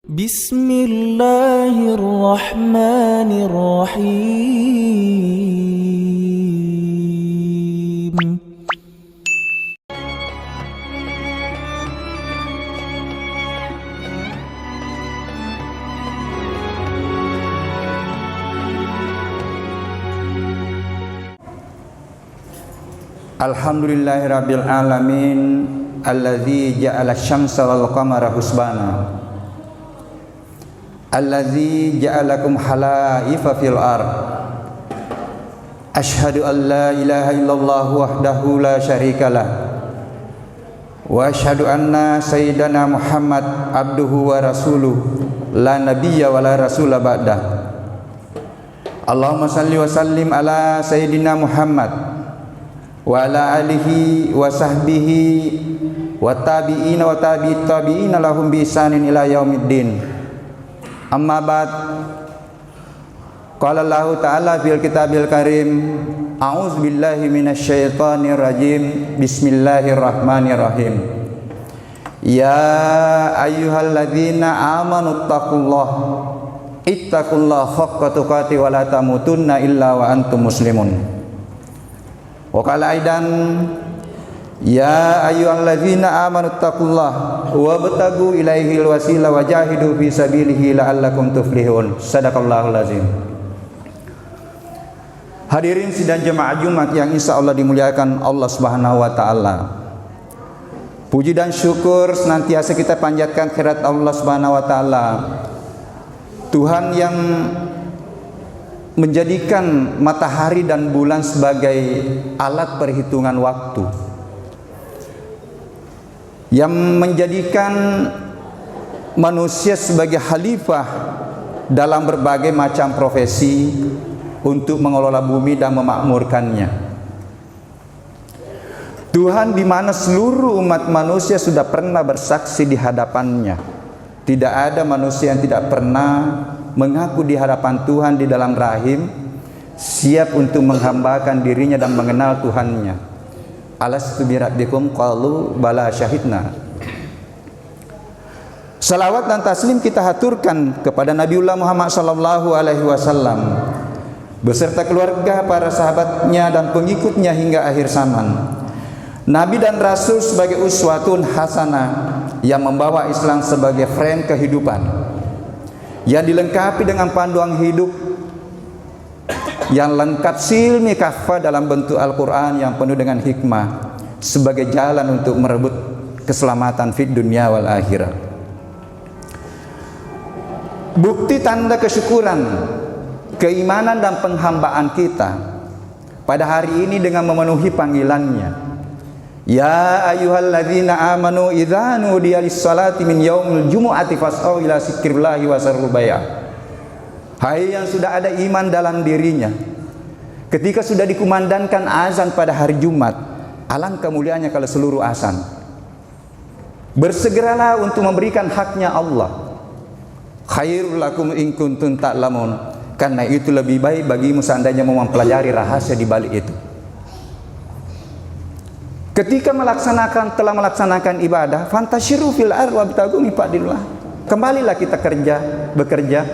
Bismillahirrahmanirrahim. Alhamdulillahirabbil alamin alladzi ja'ala asy-syamsa wal qamara husbana alladzi ja'alakum halaifa fil ard. Asyhadu an la ilaha illallah wahdahu la syarikalah wa asyhadu anna sayyidana Muhammad abduhu wa rasuluh la nabiyya wa la rasula ba'dah. Allahumma salli wa sallim ala sayyidina Muhammad wa ala alihi wa sahbihi wa tabi'ina wa tabi'it tabi'ina lahum bi ihsanin ila yaumiddin. Amma ba'd. Qala Allah ta'ala fil kitabil karim, a'udzu billahi minasyaitonir rajim. Bismillahirrahmanirrahim. Ya ayyuhalladzina amanu ittaqullaha haqqa tuqatih wa la tamutunna illa wa antum muslimun. Wa qala aidan ya ayyuhalladzina amanu taqullaha wabtagu ilaihil wasila wajahidu fi sabilihi la'allakum tuflihun. Shadaqallahul azim. Hadirin sidang jemaah Jumat yang insyaallah dimuliakan Allah Subhanahu wa taala. Puji dan syukur senantiasa kita panjatkan kehadirat Allah Subhanahu wa taala. Tuhan yang menjadikan matahari dan bulan sebagai alat perhitungan waktu, yang menjadikan manusia sebagai khalifah dalam berbagai macam profesi untuk mengelola bumi dan memakmurkannya. Tuhan di mana seluruh umat manusia sudah pernah bersaksi di hadapannya. Tidak ada manusia yang tidak pernah mengaku di hadapan Tuhan di dalam rahim, siap untuk menghambakan dirinya dan mengenal Tuhannya. Alastu bi rabbikum qalu bala syahidna. Salawat dan taslim kita haturkan kepada Nabiullah Muhammad sallallahu alaihi wasallam beserta keluarga, para sahabatnya dan pengikutnya hingga akhir zaman. Nabi dan Rasul sebagai uswatun hasanah, yang membawa Islam sebagai frame kehidupan, yang dilengkapi dengan panduan hidup yang lengkap silmi kafah dalam bentuk Al-Quran yang penuh dengan hikmah sebagai jalan untuk merebut keselamatan fid dunya wal akhirah. Bukti tanda kesyukuran, keimanan dan penghambaan kita pada hari ini dengan memenuhi panggilannya. Ya ayyuhalladzina amanu idza nudiya lis-salati min yaumil jumu'ati fas'au ila dzikrillahi wa sarul bai'ah. Hai yang sudah ada iman dalam dirinya, ketika sudah dikumandangkan azan pada hari Jumat, alangkah mulianya kalau seluruh azan, bersegeralah untuk memberikan haknya Allah. Khairul lakum in kuntum ta'lamun, karena itu lebih baik bagimu seandainya mau mempelajari rahasia di balik itu. Ketika telah melaksanakan ibadah, fantasyiru fil ardh wabtaghu min fadlillah. Kembalilah kita bekerja.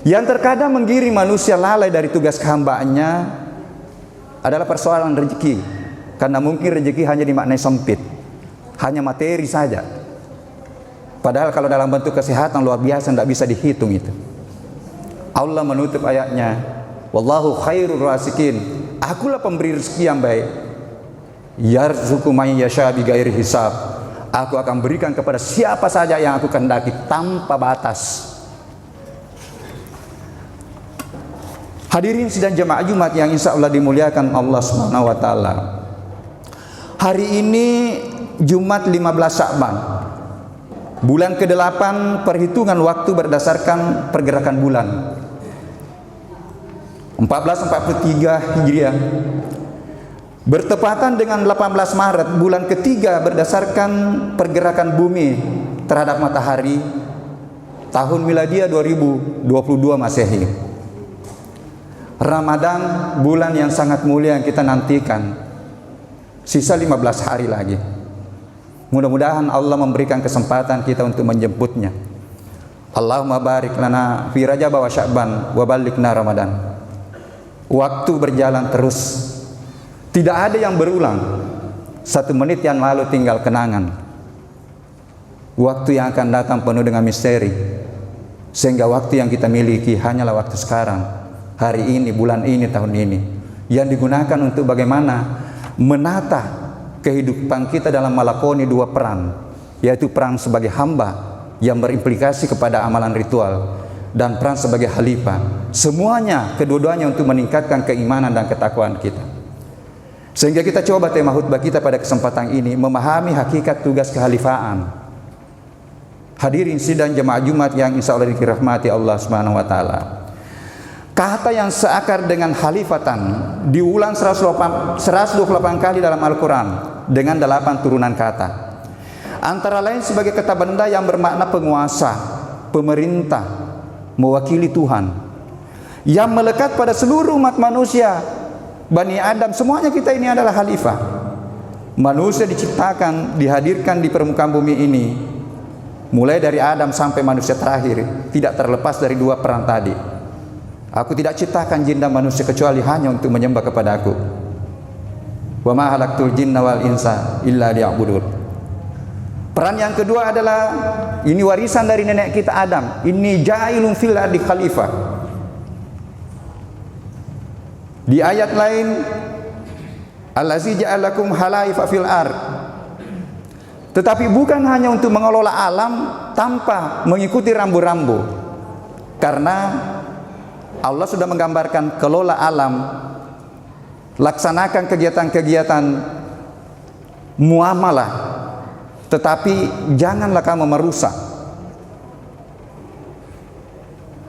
Yang terkadang menggiring manusia lalai dari tugas kehambaannya adalah persoalan rezeki. Karena mungkin rezeki hanya dimaknai sempit, hanya materi saja. Padahal kalau dalam bentuk kesehatan luar biasa, tidak bisa dihitung itu. Allah menutup ayatnya, wallahu khairur rasikin. Akulah pemberi rezeki yang baik. Yarzuqu may yasha bighairi hisab. Aku akan berikan kepada siapa saja yang aku kehendaki tanpa batas. Hadirin sidang jemaah Jumat yang insyaallah dimuliakan Allah Subhanahu wa taala. Hari ini Jumat 15 Sya'ban, bulan ke-8 perhitungan waktu berdasarkan pergerakan bulan 1443 Hijriah, bertepatan dengan 18 Maret bulan ketiga berdasarkan pergerakan bumi terhadap matahari tahun miladiah 2022 Masehi. Ramadan, bulan yang sangat mulia yang kita nantikan. Sisa 15 hari lagi. Mudah-mudahan Allah memberikan kesempatan kita untuk menjemputnya. Allahumma barik lana fi Rajab wa Sya'ban wa ballighna Ramadan. Waktu berjalan terus, tidak ada yang berulang. 1 menit yang lalu tinggal kenangan. Waktu yang akan datang penuh dengan misteri, sehingga waktu yang kita miliki hanyalah waktu sekarang, hari ini, bulan ini, tahun ini, yang digunakan untuk bagaimana menata kehidupan kita dalam melakoni 2 peran, yaitu peran sebagai hamba yang berimplikasi kepada amalan ritual, dan peran sebagai khalifah. Semuanya, kedua-duanya untuk meningkatkan keimanan dan ketakwaan kita. Sehingga kita coba tema khutbah kita pada kesempatan ini memahami hakikat tugas kehalifaan. Hadirin sidang jemaah Jumat yang insya Allah dirahmati Allah Subhanahu wa taala. Kata yang seakar dengan khalifatan diulang 128 kali dalam Al-Quran dengan 8 turunan kata. Antara lain sebagai kata benda yang bermakna penguasa, pemerintah, mewakili Tuhan, yang melekat pada seluruh umat manusia, Bani Adam, semuanya kita ini adalah khalifah. Manusia diciptakan, dihadirkan di permukaan bumi ini, mulai dari Adam sampai manusia terakhir, tidak terlepas dari 2 peran tadi. Aku tidak ciptakan jin dan manusia kecuali hanya untuk menyembah kepada Aku. Wa ma khalaqtul jinna wal insa illa liya'budun. Peran yang kedua adalah, ini warisan dari nenek kita Adam. Inni ja'ilun fil ardi khalifah. Di ayat lain, allazi ja'alakum khalaifa fil ard. Tetapi bukan hanya untuk mengelola alam tanpa mengikuti rambu-rambu. Karena Allah sudah menggambarkan kelola alam, laksanakan kegiatan-kegiatan muamalah, tetapi janganlah kamu merusak.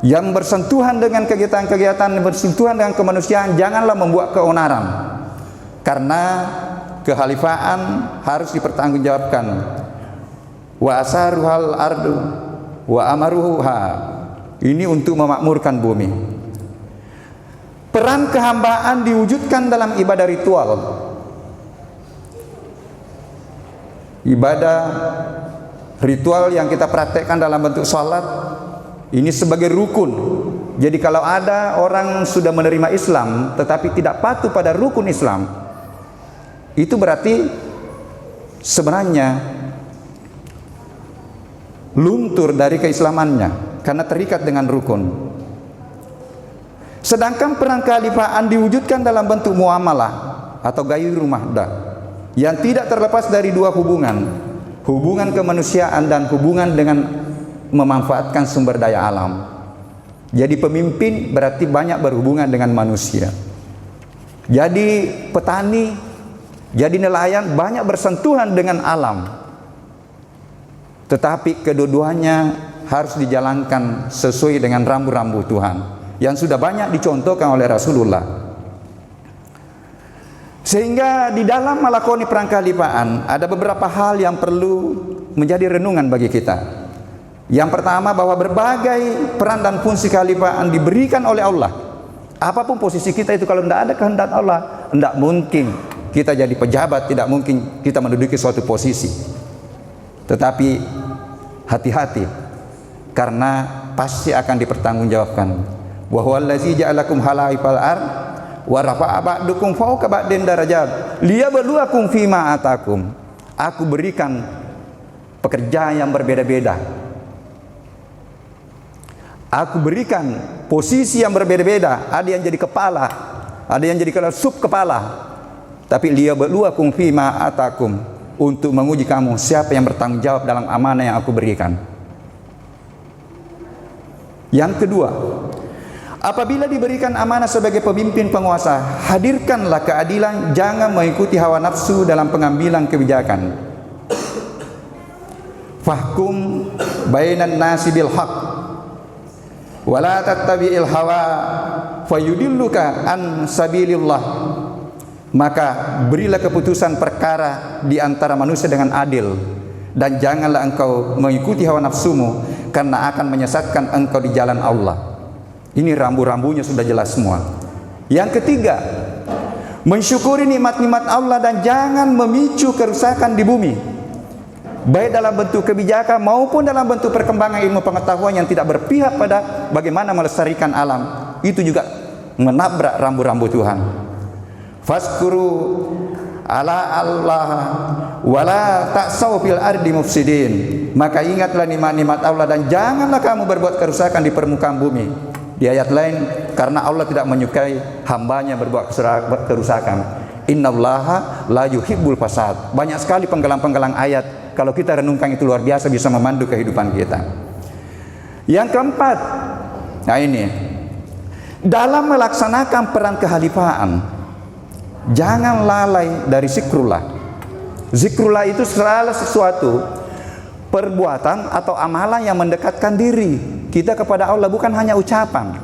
Yang bersentuhan dengan kegiatan-kegiatan, bersentuhan dengan kemanusiaan, janganlah membuat keonaran. Karena kehalifaan harus dipertanggungjawabkan. Wa asaruhal ardu wa amaruha. Ini untuk memakmurkan bumi. Peran kehambaan diwujudkan dalam ibadah ritual. Ibadah ritual yang kita praktekkan dalam bentuk salat, ini sebagai rukun. Jadi kalau ada orang sudah menerima Islam tetapi tidak patuh pada rukun Islam, itu berarti sebenarnya luntur dari keislamannya karena terikat dengan rukun. Sedangkan peran kehalifaan diwujudkan dalam bentuk muamalah atau ghairu mahdah, yang tidak terlepas dari 2 hubungan. Hubungan kemanusiaan dan hubungan dengan memanfaatkan sumber daya alam. Jadi pemimpin berarti banyak berhubungan dengan manusia. Jadi petani, jadi nelayan banyak bersentuhan dengan alam. Tetapi kedua-duanya harus dijalankan sesuai dengan rambu-rambu Tuhan yang sudah banyak dicontohkan oleh Rasulullah. Sehingga di dalam melakoni peran kehalifaan ada beberapa hal yang perlu menjadi renungan bagi kita. Yang pertama, bahwa berbagai peran dan fungsi kehalifaan diberikan oleh Allah. Apapun posisi kita itu, kalau tidak ada kehendak Allah, tidak mungkin kita jadi pejabat, tidak mungkin kita menduduki suatu posisi. Tetapi hati-hati, karena pasti akan dipertanggungjawabkan. Wa huwallazi ja'alakum khalaifal ard wa rafa'a ba'dukum fawqa ba'din darajat liyabluwakum fima atakum. Aku berikan pekerjaan yang berbeda-beda. Aku berikan posisi yang berbeda-beda. Ada yang jadi kepala, ada yang jadi sub kepala. Tapi liyabluwakum fima atakum, untuk menguji kamu siapa yang bertanggung jawab dalam amanah yang aku berikan. Yang kedua, apabila diberikan amanah sebagai pemimpin penguasa, hadirkanlah keadilan, jangan mengikuti hawa nafsu dalam pengambilan kebijakan. Fahkum bainan nasi bil haq wala tattabi'il hawa fayudilluka an sabilillah. Maka berilah keputusan perkara di antara manusia dengan adil, dan janganlah engkau mengikuti hawa nafsumu, karena akan menyesatkan engkau di jalan Allah. Ini rambu-rambunya sudah jelas semua. Yang ketiga, mensyukuri nikmat-nikmat Allah dan jangan memicu kerusakan di bumi. baik dalam bentuk kebijakan maupun dalam bentuk perkembangan ilmu pengetahuan yang tidak berpihak pada bagaimana melestarikan alam, itu juga menabrak rambu-rambu Tuhan. Faskuru ala Allah wala ta'saw fil ardi mufsidin. Maka ingatlah nikmat-nikmat Allah dan janganlah kamu berbuat kerusakan di permukaan bumi. Di ayat lain, karena Allah tidak menyukai hambanya berbuat kerusakan. Innallaha la yuhibbul fasad. Banyak sekali penggalan-penggalan ayat, kalau kita renungkan itu luar biasa, bisa memandu kehidupan kita. Yang keempat, nah ini, dalam melaksanakan peran kehalifaan, jangan lalai dari zikrullah. Zikrullah itu selalu sesuatu perbuatan atau amalan yang mendekatkan diri kita kepada Allah, bukan hanya ucapan.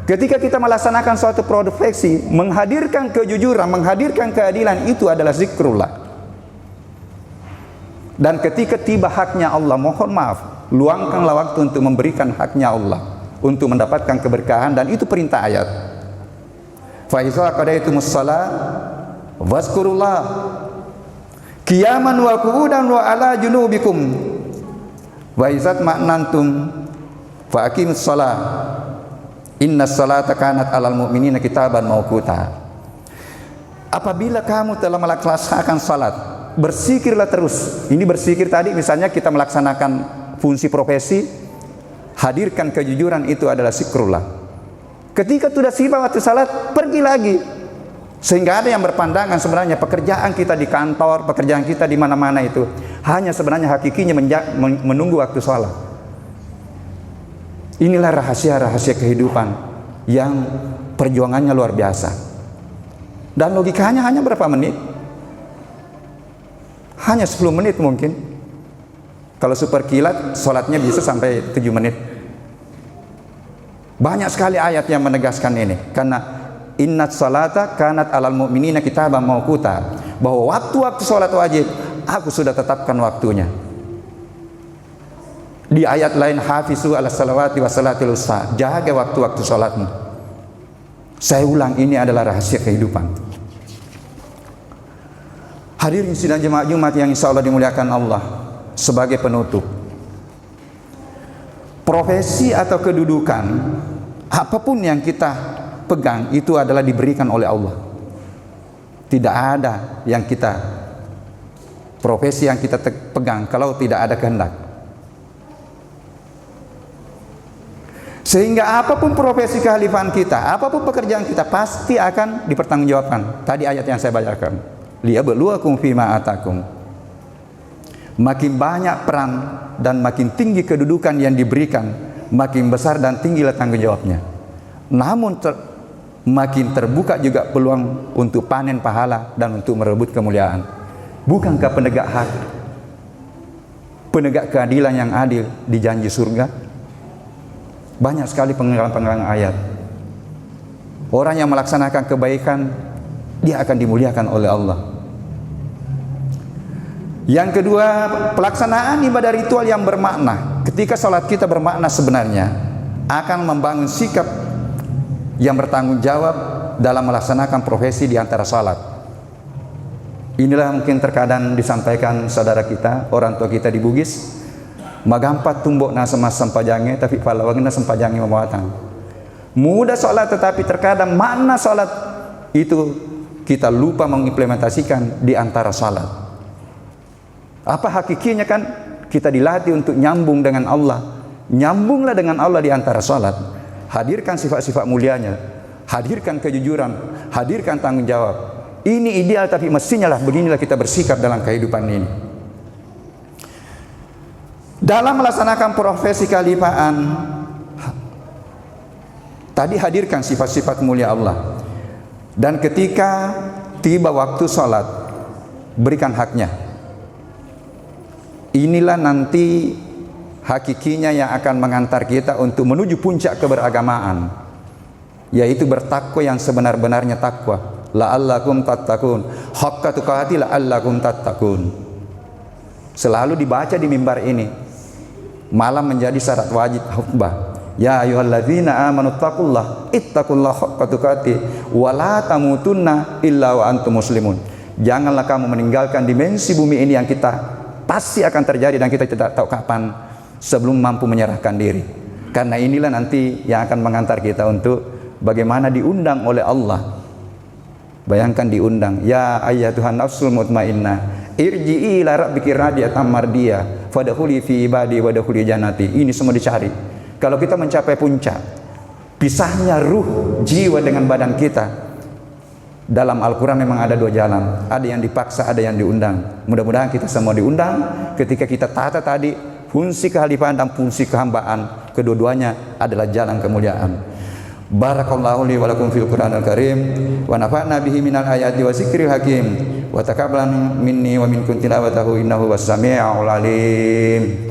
Ketika kita melaksanakan suatu profesi, menghadirkan kejujuran, menghadirkan keadilan, itu adalah zikrullah. Dan ketika tiba haknya Allah, mohon maaf, luangkanlah waktu untuk memberikan haknya Allah, untuk mendapatkan keberkahan, dan itu perintah ayat. Fa iza qadaytumus shalah wazkurullah qiyaman wa qu'udan wa ala junubikum wa izat ma'nantum fa aqimus shalah innas salata kanat alal mu'minina kitaban mauquta. Apabila kamu telah melaksanakan salat, berzikirlah terus. Ini berzikir tadi misalnya kita melaksanakan fungsi profesi, hadirkan kejujuran, itu adalah zikrullah. Ketika sudah tiba waktu salat, pergi lagi. Sehingga ada yang berpandangan sebenarnya pekerjaan kita di kantor, pekerjaan kita di mana-mana itu hanya sebenarnya hakikinya menunggu waktu salat. Inilah rahasia-rahasia kehidupan yang perjuangannya luar biasa. Dan logikanya hanya berapa menit? Hanya 10 menit mungkin. Kalau super kilat, sholatnya bisa sampai 7 menit. Banyak sekali ayat yang menegaskan ini. Karena innat salata kanat alal mu'minina kitaban mauquta, bahwa waktu-waktu sholat wajib aku sudah tetapkan waktunya. Di ayat lain, hafizu ala salawati wa salatil wusta, jaga waktu-waktu sholatmu. Saya ulang, ini adalah rahasia kehidupan. Hadirin sidang jemaah Jumat yang insya Allah dimuliakan Allah, sebagai penutup, profesi atau kedudukan apapun yang kita pegang itu adalah diberikan oleh Allah. Tidak ada yang kita, profesi yang kita pegang kalau tidak ada kehendak. Sehingga apapun profesi kehalifan kita, apapun pekerjaan kita, pasti akan dipertanggungjawabkan. Tadi ayat yang saya bacakan, liyabluwakum fima atakum. Makin banyak peran dan makin tinggi kedudukan yang diberikan, makin besar dan tinggilah tanggung jawabnya. Namun makin terbuka juga peluang untuk panen pahala dan untuk merebut kemuliaan. Bukankah penegak hak, penegak keadilan yang adil dijanji surga? Banyak sekali penggalan-penggalan ayat. Orang yang melaksanakan kebaikan, dia akan dimuliakan oleh Allah. Yang kedua, pelaksanaan ibadah ritual yang bermakna. Ketika sholat kita bermakna sebenarnya, akan membangun sikap yang bertanggung jawab dalam melaksanakan profesi di antara sholat. Inilah mungkin terkadang disampaikan saudara kita, orang tua kita di Bugis, magampat tumbok na semas sampajange tapi palawagna sampajange memawatan. Mudah sholat, tetapi terkadang makna sholat itu kita lupa mengimplementasikan di antara sholat. Apa hakikinya? Kan kita dilatih untuk nyambung dengan Allah. Nyambunglah dengan Allah di antara sholat. Hadirkan sifat-sifat mulianya, hadirkan kejujuran, hadirkan tanggung jawab. Ini ideal, tapi mestinya lah beginilah kita bersikap dalam kehidupan ini. Dalam melaksanakan profesi kehalifaan, tadi hadirkan sifat-sifat mulia Allah. Dan ketika tiba waktu sholat, berikan haknya. Inilah nanti hakikinya yang akan mengantar kita untuk menuju puncak keberagamaan, yaitu bertakwa yang sebenar-benarnya takwa. La'allakum tattaqun, haqqa tuqati la'allakum tattaqun. Selalu dibaca di mimbar ini, malam menjadi syarat wajib khutbah. Ya ayyuhalladzina amanu taqullah ittaqullaha haqqa tuqati wa la tamutunna illa wa antum muslimun. Janganlah kamu meninggalkan dimensi bumi ini yang kita pasti akan terjadi dan kita tidak tahu kapan sebelum mampu menyerahkan diri. Karena inilah nanti yang akan mengantar kita untuk bagaimana diundang oleh Allah. Bayangkan diundang, ya ayyatuhan nafsul mutmainnah, irji'i ila rabbiki radiyatan mardiyah, fadkhuli fi ibadi wadkhuli jannati. Ini semua dicari. Kalau kita mencapai puncak, pisahnya ruh, jiwa dengan badan kita. Dalam Al-Quran memang ada dua jalan, ada yang dipaksa, ada yang diundang. Mudah-mudahan kita semua diundang ketika kita tata tadi fungsi kehalifan dan fungsi kehambaan, kedua-duanya adalah jalan kemuliaan. Barakallahu li wa lakum fil Qur'anil Karim wa nafa'na bihi minal ayati wa zikril hakim wa taqabbal minni wa minkum tilawatahu innahu was sami'ul alim.